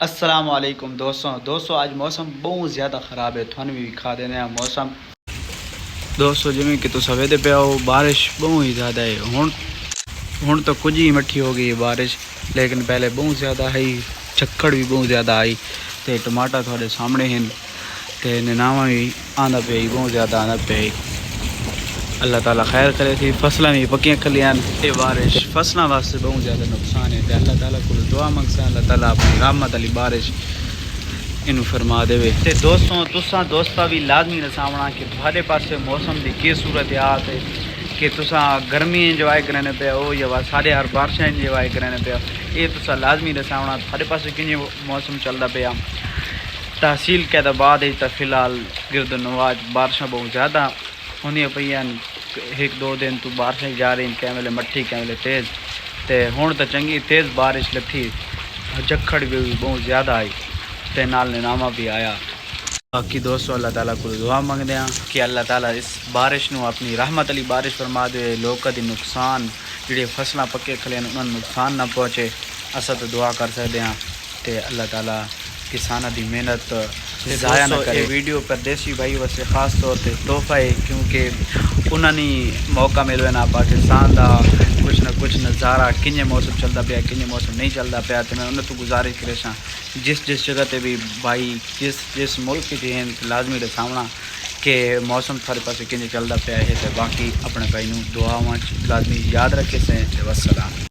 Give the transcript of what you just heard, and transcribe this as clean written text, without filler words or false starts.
السلام علیکم دوستوں آج موسم بہت زیادہ خراب ہے. تھانوں بھی کھا دینے موسم دوستوں جویں کہ تو سویدے پہ آؤ بارش بہت ہی زیادہ ہے. ہن تو کچھ ہی مٹھی ہو گئی ہے بارش, لیکن پہلے بہت زیادہ آئی, چکڑ بھی بہت زیادہ آئی. تے ٹماٹر تھوڑے سامنے ہیں تے نناواں بھی آندا پئی, بہت زیادہ آندا پئی. اللہ تعالیٰ خیر کرے تھی, فصلاں بھی پکیاں کھلیاں. یہ بارش فصلاں واسطے بہت زیادہ نقصان ہے. تے اللہ تعالیٰ کو دعا منگساں اللہ تعالیٰ اپنی رحمت علی بارش انہوں فرما دے. تے دوستوں تساں دوستا بھی لازمی رساونا کہ تھوڑے پاسے موسم دی کی صورتحال ہے, کہ تساں گرمی انجوائے کرنے پہ ہو یا سارے ہر بارشیں انجوائے کرنے پہ ہو. یہ تساں لازمی رساونا تھوڑے پاسے کنجے موسم چلتا پیا. تحصیل کے بعد تا فی الحال گرد و نواح بارشاں بہت زیادہ ہوندیاں پئیاں. ایک دو دن تو بارشیں جا رہی, کہ ویلے مٹھی کہ ویلے تیز. تے ہن تو چنگی تیز بارش لتھی, جکھڑ بھی بہت زیادہ آئی تے نال نناواں بھی آیا. باقی دوستو اللہ تعالیٰ کو دعا منگدے ہیں کہ اللہ تعالیٰ اس بارش نو اپنی رحمت علی بارش فرما دے. لوکاں دی نقصان جڑے فصلاں پکے کھلے انہاں نوں نقصان نہ پہنچے. اساں تو دعا کر سکدے ہاں تے اللہ تعالیٰ کساناں دی محنت ضائع نہ کرے. یہ ویڈیو پردیسی بھائی واسطے خاص طور تے تحفہ ہے, کیونکہ انہاں نے موقع ملوے نا پاکستان دا کچھ نہ کچھ نظارہ کنجے موسم چلتا پیا کنجے موسم نہیں چلتا پیا. تو میں انہاں تو گزارش کرساں جس جگہ تے بھی بھائی جس ملک کے ہیں لازمی رساونا کہ موسم تھوڑے پاسے کنجے چلتا پیا ہے. تے باقی اپنے بھائی نوں دعاواں لازمی یاد رکھے سے. والسلام.